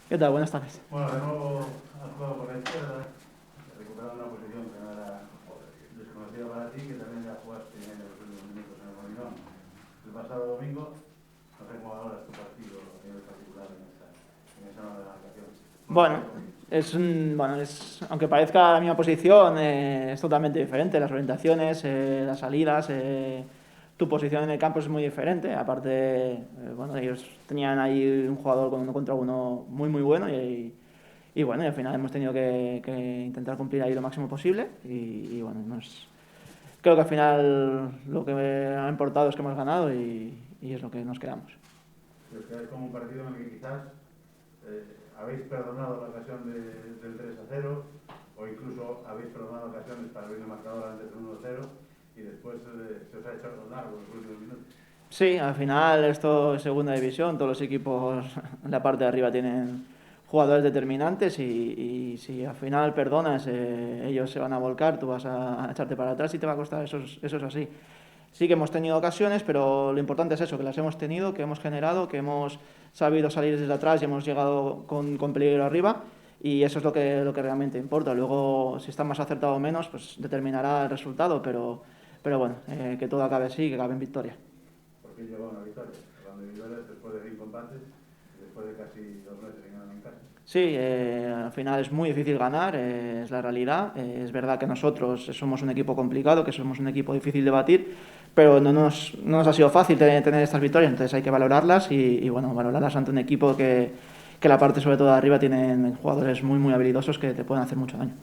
¿Qué tal? Buenas tardes. Bueno, de nuevo has jugado por la izquierda, recuperando una posición que no era desconocida para ti, que también ya jugaste en los últimos minutos en el Molinón. El pasado domingo, no sé cómo valoras tu partido a nivel particular en esa nueva demarcación. Aunque parezca la misma posición, es totalmente diferente. Las orientaciones, las salidas, tu posición en el campo es muy diferente. Aparte, ellos tenían ahí un jugador con uno contra uno muy bueno y al final hemos tenido que intentar cumplir ahí lo máximo posible creo que al final lo que me ha importado es que hemos ganado y es lo que nos quedamos. Pero es que es como un partido en el que quizás habéis perdonado la ocasión del 3-0 o incluso habéis perdonado ocasiones para abrir el marcador antes del 1-0 y después se os ha hecho largo los últimos minutos. Sí, al final esto es segunda división, todos los equipos en la parte de arriba tienen jugadores determinantes y si al final perdonas, ellos se van a volcar, tú vas a echarte para atrás y te va a costar, eso es así. Sí que hemos tenido ocasiones, pero lo importante es eso, que las hemos tenido, que hemos generado, que hemos sabido salir desde atrás y hemos llegado con peligro arriba y eso es lo que realmente importa. Luego, si está más acertado o menos, pues determinará el resultado, pero bueno, que todo acabe así, que acabe en victoria. ¿Por qué llegó a una victoria? Hablando de victorias después de 5 empates y después de casi 2 meses sin ganar en casa. Sí, al final es muy difícil ganar, es la realidad. Es verdad que nosotros somos un equipo complicado, que somos un equipo difícil de batir, pero no nos ha sido fácil tener estas victorias, entonces hay que valorarlas y valorarlas ante un equipo que la parte sobre todo de arriba tienen jugadores muy habilidosos que te pueden hacer mucho daño.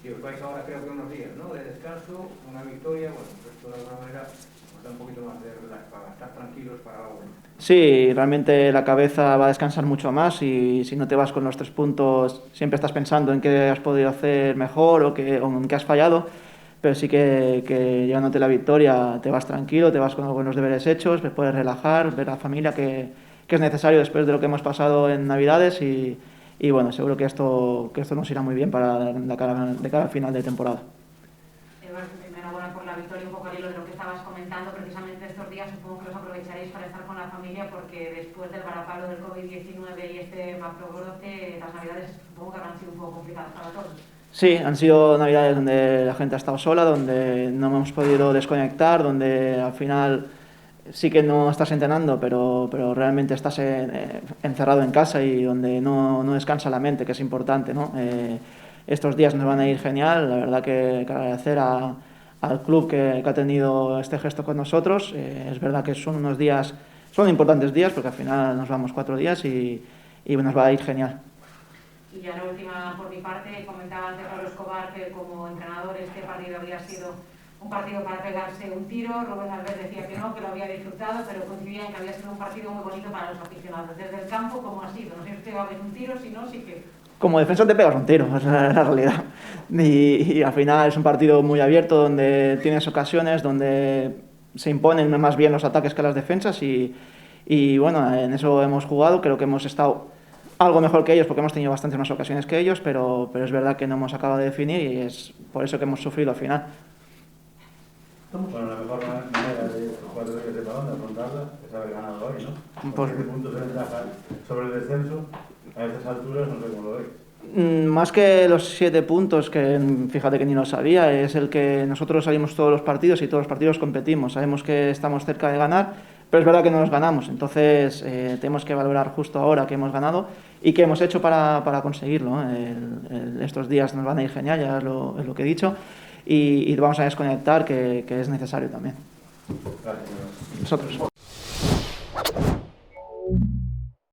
Y os vais ahora creo que unos días, ¿no?, de descanso, una victoria, bueno, esto de alguna manera nos da un poquito más de relax para estar tranquilos para la vuelta. Sí, realmente la cabeza va a descansar mucho más y si no te vas con los 3 puntos siempre estás pensando en qué has podido hacer mejor o en qué has fallado, pero sí que llevándote la victoria te vas tranquilo, te vas con algunos deberes hechos, te puedes relajar, ver a la familia que es necesario después de lo que hemos pasado en Navidades y bueno, seguro que esto nos irá muy bien para de cara al final de temporada. Enhorabuena por la victoria, un poco al hilo de lo que estabas comentando, precisamente estos días supongo que los aprovecharéis para estar con la familia porque después del varapalo del COVID-19 y este macrobrote, las navidades supongo que habrán sido un poco complicadas para todos. Sí, han sido navidades donde la gente ha estado sola, donde no hemos podido desconectar, donde al final sí que no estás entrenando, pero realmente estás encerrado en casa y donde no descansa la mente, que es importante, ¿no? Estos días nos van a ir genial, la verdad que agradecer al club que ha tenido este gesto con nosotros. Es verdad que son importantes días porque al final nos vamos 4 días y nos va a ir genial. Y ya la última por mi parte, comentaba antes Pablo Escobar que como entrenador este partido había sido un partido para pegarse un tiro. Rubén Albert decía que no, que lo había disfrutado, pero coincidía en que había sido un partido muy bonito para los aficionados. Desde el campo, ¿cómo ha sido? No sé si usted va a ver un tiro, si no, sí que... Como defensa te pegas un tiro, es la realidad. Y al final es un partido muy abierto donde tienes ocasiones, donde se imponen más bien los ataques que las defensas y bueno, en eso hemos jugado. Creo que hemos estado algo mejor que ellos porque hemos tenido bastantes más ocasiones que ellos, pero es verdad que no hemos acabado de definir y es por eso que hemos sufrido al final. Bueno, la mejor manera de estos 4 días de parón, de afrontarla, es haber ganado hoy, ¿no? Pues, 7 puntos de ventaja sobre el descenso, a estas alturas no sé cómo lo veis. Más que los 7 puntos, que fíjate que ni lo sabía, es el que nosotros salimos todos los partidos y todos los partidos competimos. Sabemos que estamos cerca de ganar, pero es verdad que no nos ganamos. Entonces tenemos que valorar justo ahora que hemos ganado y qué hemos hecho para conseguirlo. Estos días nos van a ir genial, ya es lo que he dicho, y vamos a desconectar, que es necesario también. Gracias. Nosotros.